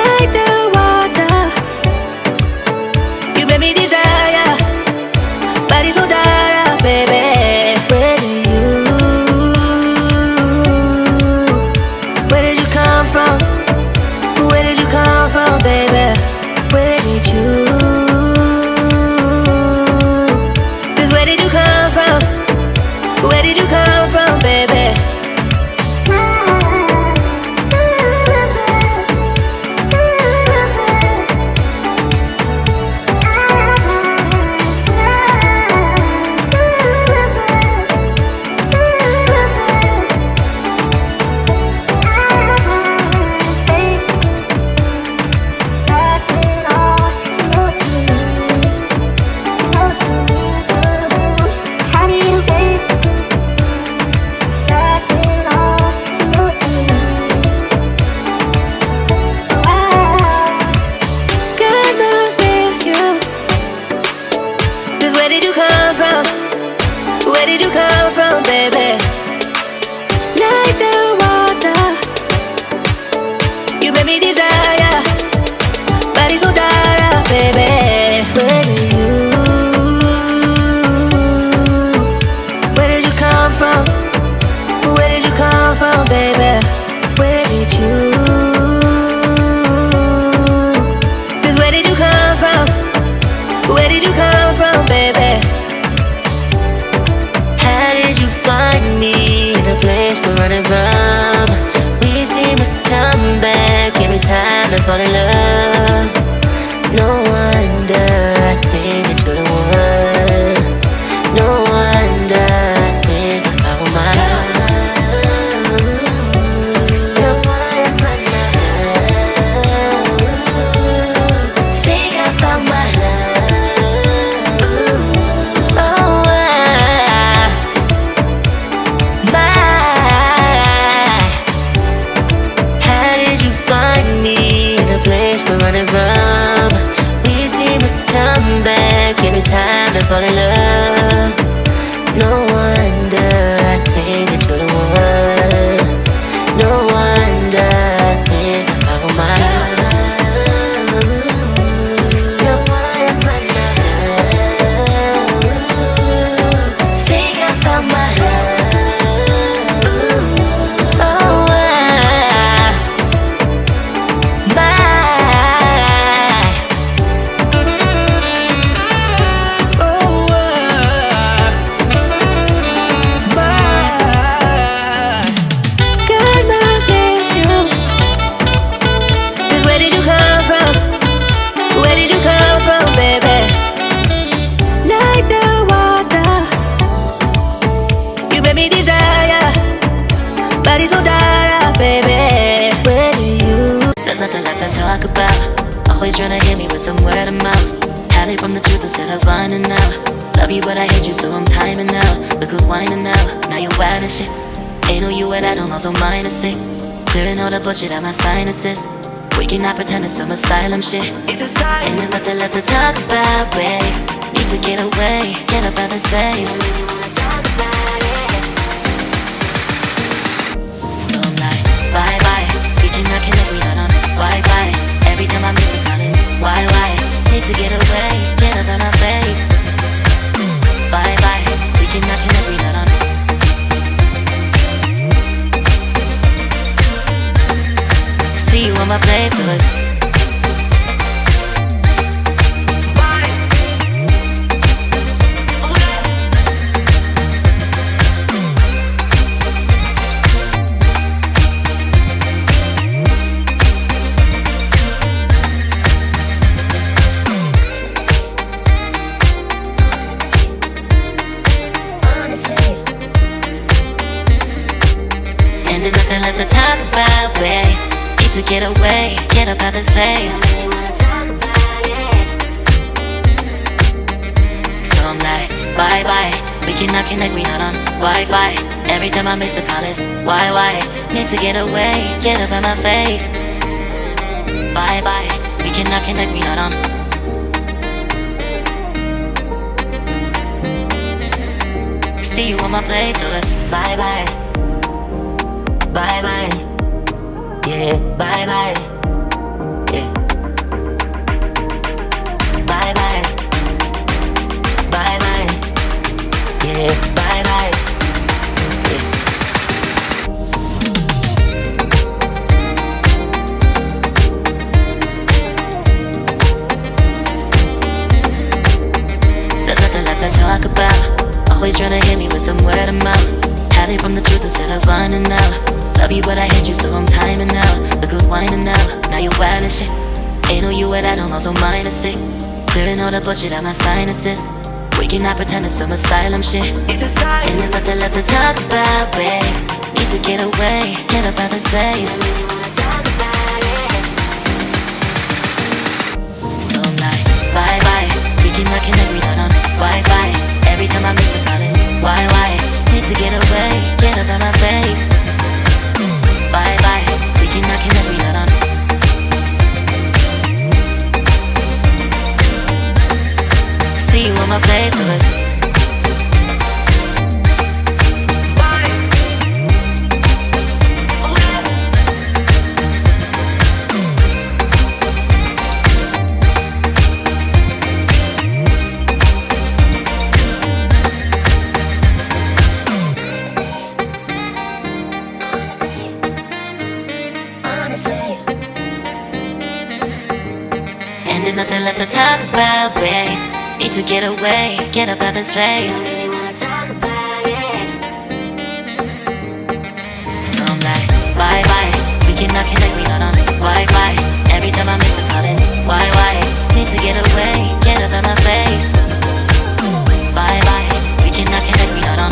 like the water. You made me desire, body so dark, baby. Where did you come from? Where did you come from, baby? Where did you? Cause where did you come from? Where did you come from, baby? Where did you come from, baby? Like the water, you made me desire, body so dark, baby. Where did you come from? Where did you come from, baby? Where did you? Cause where did you come from? Where did you come from, baby? Find me in a place we're running from. We seem to come back every time I fall in love. No wonder I think that you're the one. No wonder I think I found my love. No wonder I think I found my love. Running from, we seem to come back every time I fall in love. No wonder I think that you're the one. No wonder I think I found my love. No wonder I think I found my love. Body so dark, baby. Where do you? There's nothing left to talk about. Always trying to hit me with some word of mouth. Hide it from the truth instead of finding out. Love you but I hate you so I'm timing out. Look who's whining now, now you wild and shit. Ain't no you at all, I'm also minus it. Clearing all the bullshit out my sinuses. We cannot pretend it's some asylum shit. And there's nothing left to talk about, babe. Need to get away, get up out this place. Bye bye, we cannot connect, we not on Wi-Fi. Every time I miss a call is why? Need to get away, get up on my face. Bye bye, we cannot connect, we not on. See you on my playlist. There's nothing left to talk about, babe. Need to get away, get up out this place. So I'm like, bye bye, we cannot connect, we not on Wi-Fi. Every time I miss a call is why? Need to get away, get up out my face. Bye bye, we cannot connect, we not on. See you on my place, so let's bye bye. Bye bye, yeah, bye bye, yeah. wear them out. Hiding from the truth instead of finding out. Love you but I hate you so I'm timing out. Look who's whining now, now you're wild and shit. Ain't no you at I don't know, so mine is sick. Clearing all the bullshit out my sinuses. We cannot pretend it's some asylum shit. And there's nothing left to talk about, babe. Need to get away, get up out this place. So I'm like, bye bye. We cannot connect, we not on Wi-Fi. Every time I miss a call it's why? Need to get away, get up out my face. Bye bye. We cannot connect, we not on. See you on my place with us. And there's nothing left to talk about, babe. Need to get away, get up out this place. So I'm like, bye bye. We cannot connect, we not on Wi-Fi. Every time I miss a call it's why? Need to get away, get up out my face. Bye bye. We cannot connect, we not on.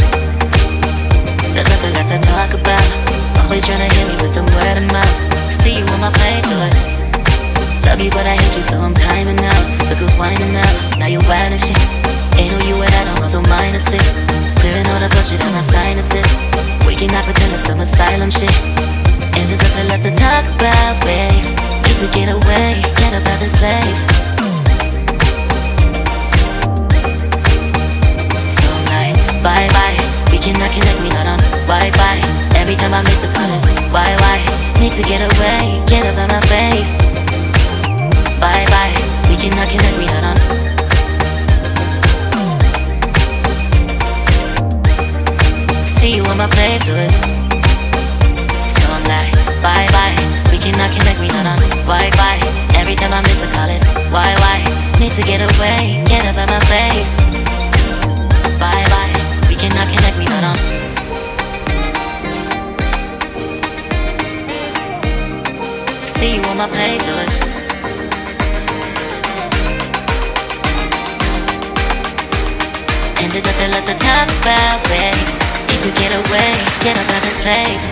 There's nothing left to talk about. Always trying to hit me with some word of mouth. See you in my place with us. Love you but I hate you so I'm timing out. Look who's whining now, now you're wild and shit. Ain't no you at I don't know, so mine is sick. Clearing all the bullshit out my sinuses. We cannot pretend it's some asylum shit. And there's nothing left to talk about, babe. Need to get away, get up out this place. So I'm like, bye bye. We cannot connect, we not on Wi-Fi. Every time I miss a call it's why? Need to get away, get up out my face. Bye bye, we cannot connect, we not on. See you on my place with us. So I'm like, bye bye, we cannot connect, we not on Wi-Fi. Every time I miss a call it's why? Need to get away, get up out my face. Bye bye, we cannot connect, we not on. See you on my place with us. And there's nothing left to talk about, babe. Need to get away, get up out this place.